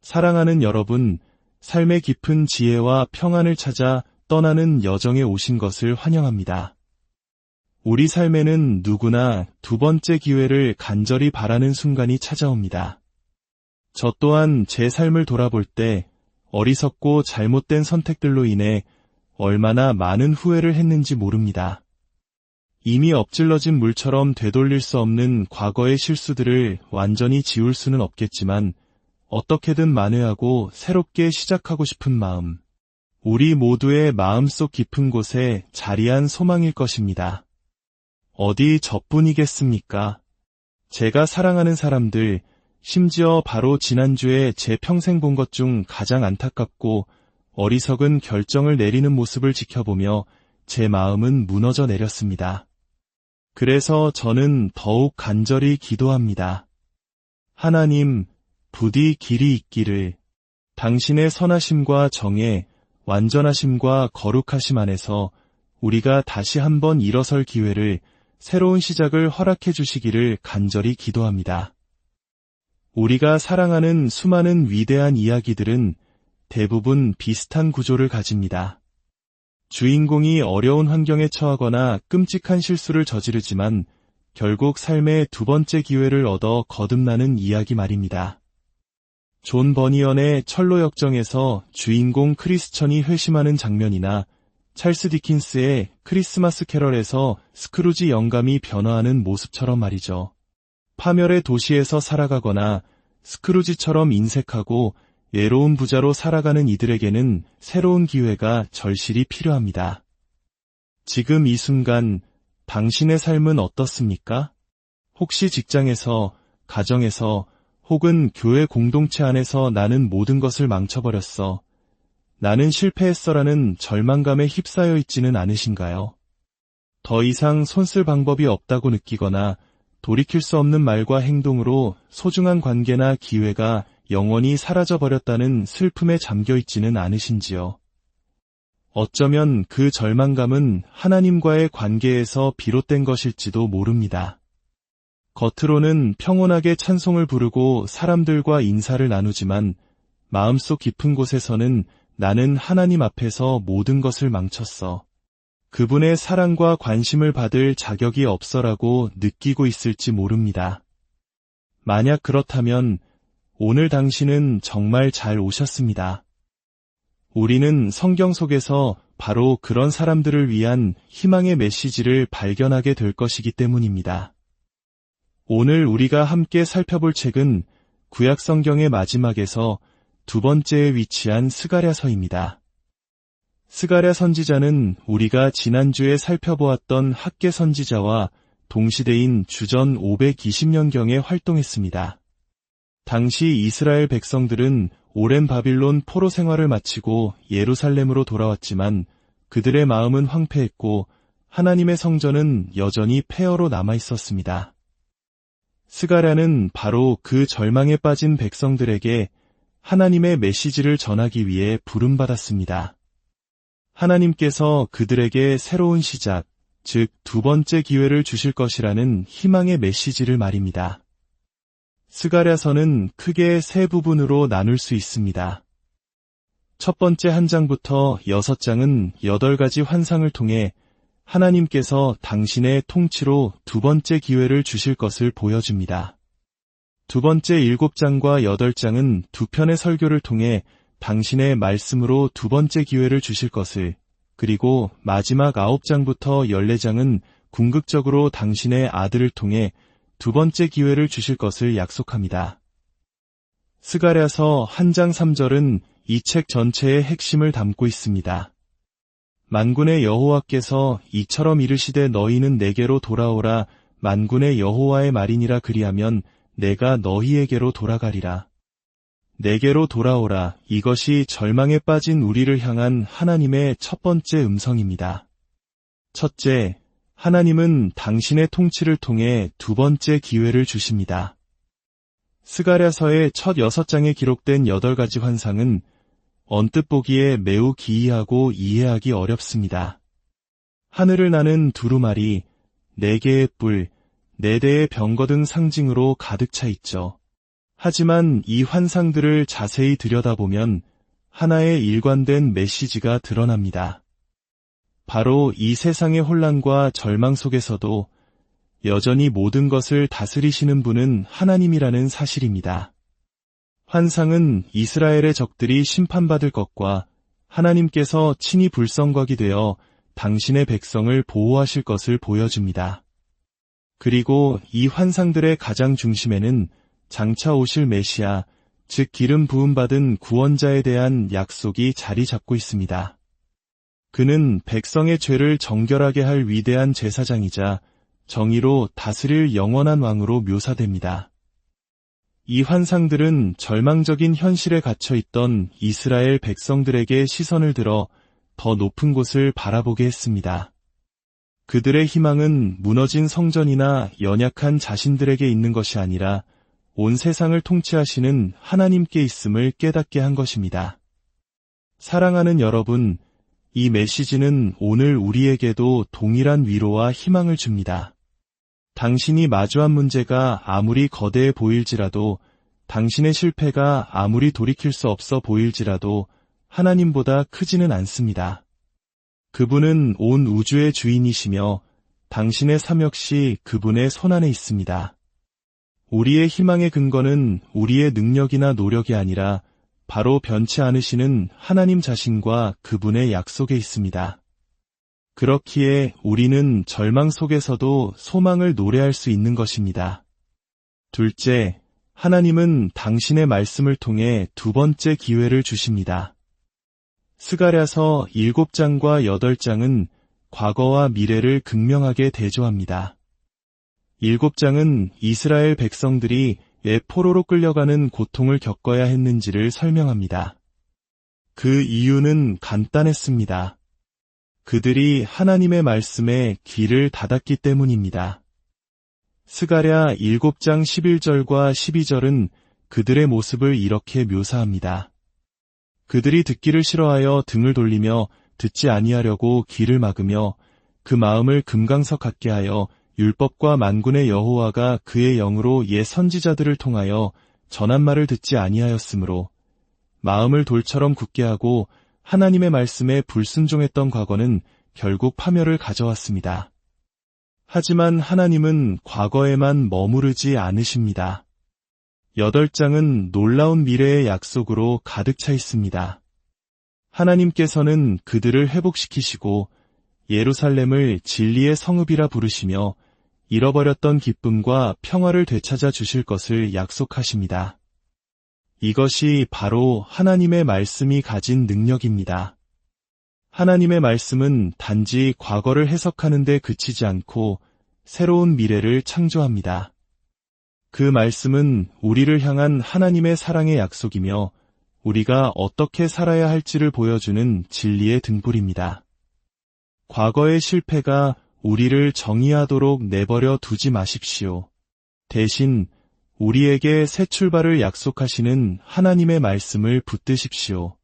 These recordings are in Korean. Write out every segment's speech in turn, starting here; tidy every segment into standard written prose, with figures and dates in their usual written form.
사랑하는 여러분, 삶의 깊은 지혜와 평안을 찾아 떠나는 여정에 오신 것을 환영합니다. 우리 삶에는 누구나 두 번째 기회를 간절히 바라는 순간이 찾아옵니다. 저 또한 제 삶을 돌아볼 때 어리석고 잘못된 선택들로 인해 얼마나 많은 후회를 했는지 모릅니다. 이미 엎질러진 물처럼 되돌릴 수 없는 과거의 실수들을 완전히 지울 수는 없겠지만 어떻게든 만회하고 새롭게 시작하고 싶은 마음, 우리 모두의 마음속 깊은 곳에 자리한 소망일 것입니다. 어디 저뿐이겠습니까? 제가 사랑하는 사람들, 심지어 바로 지난주에 제 평생 본 것 중 가장 안타깝고 어리석은 결정을 내리는 모습을 지켜보며 제 마음은 무너져 내렸습니다. 그래서 저는 더욱 간절히 기도합니다. 하나님, 부디 길이 있기를, 당신의 선하심과 정의, 완전하심과 거룩하심 안에서 우리가 다시 한번 일어설 기회를, 새로운 시작을 허락해 주시기를 간절히 기도합니다. 우리가 사랑하는 수많은 위대한 이야기들은 대부분 비슷한 구조를 가집니다. 주인공이 어려운 환경에 처하거나 끔찍한 실수를 저지르지만 결국 삶의 두 번째 기회를 얻어 거듭나는 이야기 말입니다. 존 버니언의 철로 역정에서 주인공 크리스천이 회심하는 장면이나 찰스 디킨스의 크리스마스 캐럴에서 스크루지 영감이 변화하는 모습처럼 말이죠. 파멸의 도시에서 살아가거나 스크루지처럼 인색하고 외로운 부자로 살아가는 이들에게는 새로운 기회가 절실히 필요합니다. 지금 이 순간 당신의 삶은 어떻습니까? 혹시 직장에서, 가정에서, 혹은 교회 공동체 안에서 나는 모든 것을 망쳐버렸어, 나는 실패했어라는 절망감에 휩싸여 있지는 않으신가요? 더 이상 손쓸 방법이 없다고 느끼거나 돌이킬 수 없는 말과 행동으로 소중한 관계나 기회가 영원히 사라져버렸다는 슬픔에 잠겨있지는 않으신지요? 어쩌면 그 절망감은 하나님과의 관계에서 비롯된 것일지도 모릅니다. 겉으로는 평온하게 찬송을 부르고 사람들과 인사를 나누지만 마음속 깊은 곳에서는 나는 하나님 앞에서 모든 것을 망쳤어, 그분의 사랑과 관심을 받을 자격이 없어라고 느끼고 있을지 모릅니다. 만약 그렇다면 오늘 당신은 정말 잘 오셨습니다. 우리는 성경 속에서 바로 그런 사람들을 위한 희망의 메시지를 발견하게 될 것이기 때문입니다. 오늘 우리가 함께 살펴볼 책은 구약 성경의 마지막에서 두 번째에 위치한 스가랴서입니다. 스가랴 선지자는 우리가 지난주에 살펴보았던 학개 선지자와 동시대인 주전 520년경에 활동했습니다. 당시 이스라엘 백성들은 오랜 바빌론 포로 생활을 마치고 예루살렘으로 돌아왔지만 그들의 마음은 황폐했고 하나님의 성전은 여전히 폐허로 남아있었습니다. 스가랴는 바로 그 절망에 빠진 백성들에게 하나님의 메시지를 전하기 위해 부름받았습니다. 하나님께서 그들에게 새로운 시작, 즉 두 번째 기회를 주실 것이라는 희망의 메시지를 말입니다. 스가랴서는 크게 세 부분으로 나눌 수 있습니다. 첫 번째 한 장부터 6장은 8가지 환상을 통해 하나님께서 당신의 통치로 두 번째 기회를 주실 것을 보여줍니다. 두 번째 7장과 8장은 두 편의 설교를 통해 당신의 말씀으로 두 번째 기회를 주실 것을, 그리고 마지막 9장부터 14장은 궁극적으로 당신의 아들을 통해 두 번째 기회를 주실 것을 약속합니다. 스가랴서 1장 3절은 이 책 전체의 핵심을 담고 있습니다. 만군의 여호와께서 이처럼 이르시되 너희는 내게로 돌아오라, 만군의 여호와의 말이니라. 그리하면 내가 너희에게로 돌아가리라. 내게로 돌아오라. 이것이 절망에 빠진 우리를 향한 하나님의 첫 번째 음성입니다. 첫째, 하나님은 당신의 통치를 통해 두 번째 기회를 주십니다. 스가랴서의 첫 6장에 기록된 8가지 환상은 언뜻 보기에 매우 기이하고 이해하기 어렵습니다. 하늘을 나는 두루마리, 4개의 뿔, 4대의 병거 등 상징으로 가득 차 있죠. 하지만 이 환상들을 자세히 들여다보면 하나의 일관된 메시지가 드러납니다. 바로 이 세상의 혼란과 절망 속에서도 여전히 모든 것을 다스리시는 분은 하나님이라는 사실입니다. 환상은 이스라엘의 적들이 심판받을 것과 하나님께서 친히 불성곽이 되어 당신의 백성을 보호하실 것을 보여줍니다. 그리고 이 환상들의 가장 중심에는 장차 오실 메시아, 즉 기름 부음받은 구원자에 대한 약속이 자리 잡고 있습니다. 그는 백성의 죄를 정결하게 할 위대한 제사장이자 정의로 다스릴 영원한 왕으로 묘사됩니다. 이 환상들은 절망적인 현실에 갇혀 있던 이스라엘 백성들에게 시선을 들어 더 높은 곳을 바라보게 했습니다. 그들의 희망은 무너진 성전이나 연약한 자신들에게 있는 것이 아니라 온 세상을 통치하시는 하나님께 있음을 깨닫게 한 것입니다. 사랑하는 여러분, 이 메시지는 오늘 우리에게도 동일한 위로와 희망을 줍니다. 당신이 마주한 문제가 아무리 거대해 보일지라도, 당신의 실패가 아무리 돌이킬 수 없어 보일지라도 하나님보다 크지는 않습니다. 그분은 온 우주의 주인이시며 당신의 삶 역시 그분의 손안에 있습니다. 우리의 희망의 근거는 우리의 능력이나 노력이 아니라 바로 변치 않으시는 하나님 자신과 그분의 약속에 있습니다. 그렇기에 우리는 절망 속에서도 소망을 노래할 수 있는 것입니다. 둘째, 하나님은 당신의 말씀을 통해 두 번째 기회를 주십니다. 스가랴서 7장과 8장은 과거와 미래를 극명하게 대조합니다. 7장은 이스라엘 백성들이 왜 포로로 끌려가는 고통을 겪어야 했는지를 설명합니다. 그 이유는 간단했습니다. 그들이 하나님의 말씀에 귀를 닫았기 때문입니다. 스가랴 7장 11절과 12절은 그들의 모습을 이렇게 묘사합니다. 그들이 듣기를 싫어하여 등을 돌리며 듣지 아니하려고 귀를 막으며 그 마음을 금강석 같게 하여 율법과 만군의 여호와가 그의 영으로 옛 선지자들을 통하여 전한 말을 듣지 아니하였으므로 마음을 돌처럼 굳게 하고 하나님의 말씀에 불순종했던 과거는 결국 파멸을 가져왔습니다. 하지만 하나님은 과거에만 머무르지 않으십니다. 8장은 놀라운 미래의 약속으로 가득 차 있습니다. 하나님께서는 그들을 회복시키시고 예루살렘을 진리의 성읍이라 부르시며 잃어버렸던 기쁨과 평화를 되찾아 주실 것을 약속하십니다. 이것이 바로 하나님의 말씀이 가진 능력입니다. 하나님의 말씀은 단지 과거를 해석하는 데 그치지 않고 새로운 미래를 창조합니다. 그 말씀은 우리를 향한 하나님의 사랑의 약속이며 우리가 어떻게 살아야 할지를 보여주는 진리의 등불입니다. 과거의 실패가 우리를 정의하도록 내버려 두지 마십시오. 대신 우리에게 새 출발을 약속하시는 하나님의 말씀을 붙드십시오.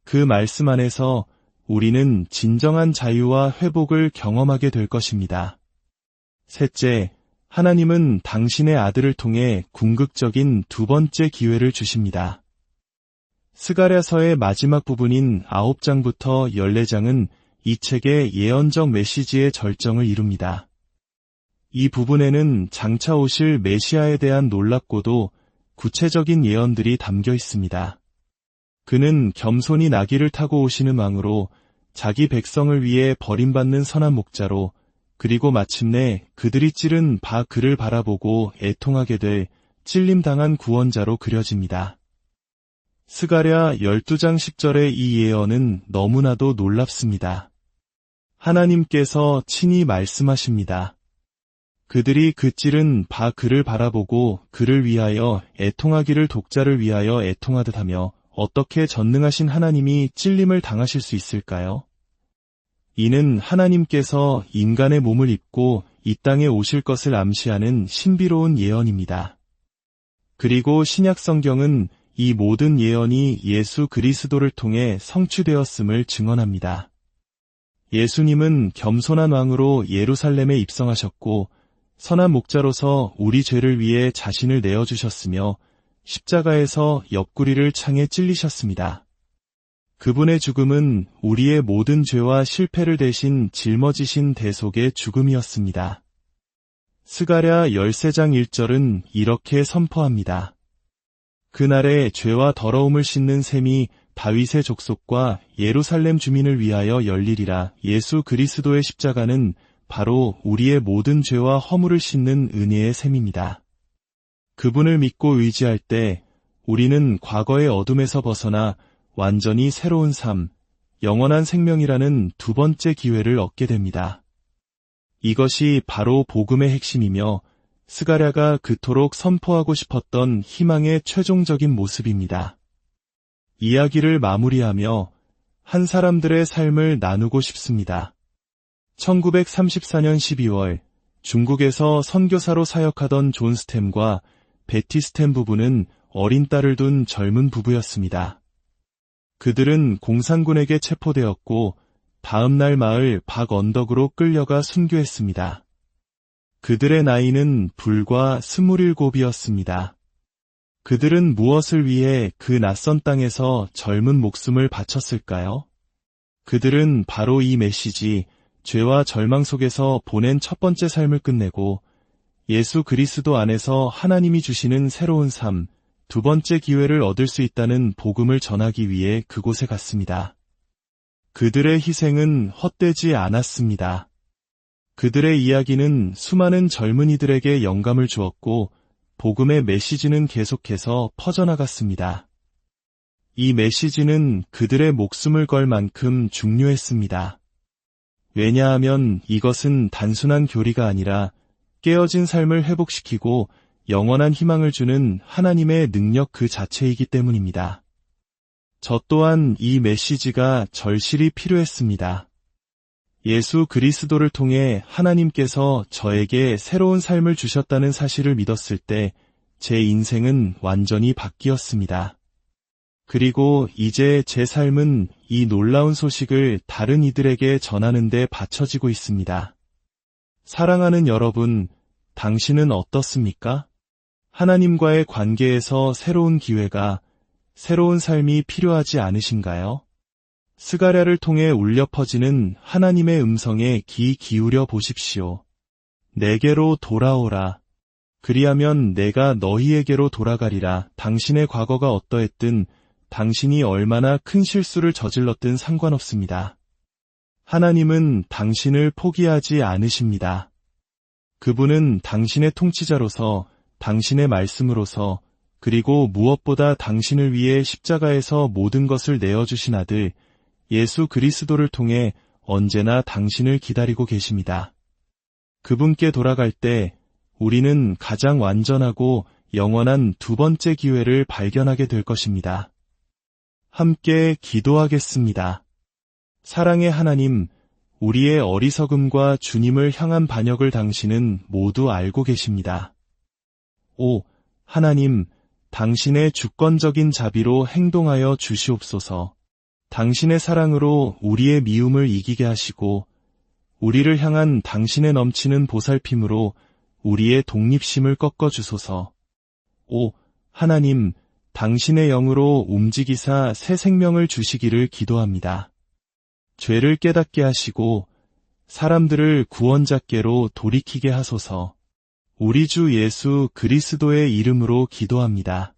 그 말씀 안에서 우리는 진정한 자유와 회복을 경험하게 될 것입니다. 셋째, 하나님은 당신의 아들을 통해 궁극적인 두 번째 기회를 주십니다. 스가랴서의 마지막 부분인 9장부터 14장은 이 책의 예언적 메시지의 절정을 이룹니다. 이 부분에는 장차 오실 메시아에 대한 놀랍고도 구체적인 예언들이 담겨 있습니다. 그는 겸손히 나귀를 타고 오시는 왕으로 자기 백성을 위해 버림받는 선한 목자로 그리고 마침내 그들이 찌른 그를 바라보고 애통하게 될 찔림당한 구원자로 그려집니다. 스가랴 12장 10절의 이 예언은 너무나도 놀랍습니다. 하나님께서 친히 말씀하십니다. 그들이 그 찌른 그를 바라보고 그를 위하여 애통하기를 독자를 위하여 애통하듯 하며 어떻게 전능하신 하나님이 찔림을 당하실 수 있을까요? 이는 하나님께서 인간의 몸을 입고 이 땅에 오실 것을 암시하는 신비로운 예언입니다. 그리고 신약 성경은 이 모든 예언이 예수 그리스도를 통해 성취되었음을 증언합니다. 예수님은 겸손한 왕으로 예루살렘에 입성하셨고 선한 목자로서 우리 죄를 위해 자신을 내어주셨으며 십자가에서 옆구리를 창에 찔리셨습니다. 그분의 죽음은 우리의 모든 죄와 실패를 대신 짊어지신 대속의 죽음이었습니다. 스가랴 13장 1절은 이렇게 선포합니다. 그날에 죄와 더러움을 씻는 셈이 다윗의 족속과 예루살렘 주민을 위하여 열리리라. 예수 그리스도의 십자가는 바로 우리의 모든 죄와 허물을 씻는 은혜의 셈입니다. 그분을 믿고 의지할 때 우리는 과거의 어둠에서 벗어나 완전히 새로운 삶, 영원한 생명이라는 두 번째 기회를 얻게 됩니다. 이것이 바로 복음의 핵심이며 스가랴가 그토록 선포하고 싶었던 희망의 최종적인 모습입니다. 이야기를 마무리하며 한 사람들의 삶을 나누고 싶습니다. 1934년 12월 중국에서 선교사로 사역하던 존 스템과 베티 스템 부부는 어린 딸을 둔 젊은 부부였습니다. 그들은 공산군에게 체포되었고 다음 날 마을 박 언덕으로 끌려가 순교했습니다. 그들의 나이는 불과 27이었습니다. 그들은 무엇을 위해 그 낯선 땅에서 젊은 목숨을 바쳤을까요? 그들은 바로 이 메시지, 죄와 절망 속에서 보낸 첫 번째 삶을 끝내고 예수 그리스도 안에서 하나님이 주시는 새로운 삶, 두 번째 기회를 얻을 수 있다는 복음을 전하기 위해 그곳에 갔습니다. 그들의 희생은 헛되지 않았습니다. 그들의 이야기는 수많은 젊은이들에게 영감을 주었고 복음의 메시지는 계속해서 퍼져나갔습니다. 이 메시지는 그들의 목숨을 걸 만큼 중요했습니다. 왜냐하면 이것은 단순한 교리가 아니라 깨어진 삶을 회복시키고 영원한 희망을 주는 하나님의 능력 그 자체이기 때문입니다. 저 또한 이 메시지가 절실히 필요했습니다. 예수 그리스도를 통해 하나님께서 저에게 새로운 삶을 주셨다는 사실을 믿었을 때 제 인생은 완전히 바뀌었습니다. 그리고 이제 제 삶은 이 놀라운 소식을 다른 이들에게 전하는 데 바쳐지고 있습니다. 사랑하는 여러분, 당신은 어떻습니까? 하나님과의 관계에서 새로운 기회가, 새로운 삶이 필요하지 않으신가요? 스가랴를 통해 울려 퍼지는 하나님의 음성에 귀 기울여 보십시오. 내게로 돌아오라. 그리하면 내가 너희에게로 돌아가리라. 당신의 과거가 어떠했든, 당신이 얼마나 큰 실수를 저질렀든 상관없습니다. 하나님은 당신을 포기하지 않으십니다. 그분은 당신의 통치자로서, 당신의 말씀으로서, 그리고 무엇보다 당신을 위해 십자가에서 모든 것을 내어주신 아들, 예수 그리스도를 통해 언제나 당신을 기다리고 계십니다. 그분께 돌아갈 때 우리는 가장 완전하고 영원한 두 번째 기회를 발견하게 될 것입니다. 함께 기도하겠습니다. 사랑의 하나님, 우리의 어리석음과 주님을 향한 반역을 당신은 모두 알고 계십니다. 오, 하나님, 당신의 주권적인 자비로 행동하여 주시옵소서. 당신의 사랑으로 우리의 미움을 이기게 하시고 우리를 향한 당신의 넘치는 보살핌으로 우리의 독립심을 꺾어주소서. 오, 하나님, 당신의 영으로 움직이사 새 생명을 주시기를 기도합니다. 죄를 깨닫게 하시고 사람들을 구원자께로 돌이키게 하소서. 우리 주 예수 그리스도의 이름으로 기도합니다.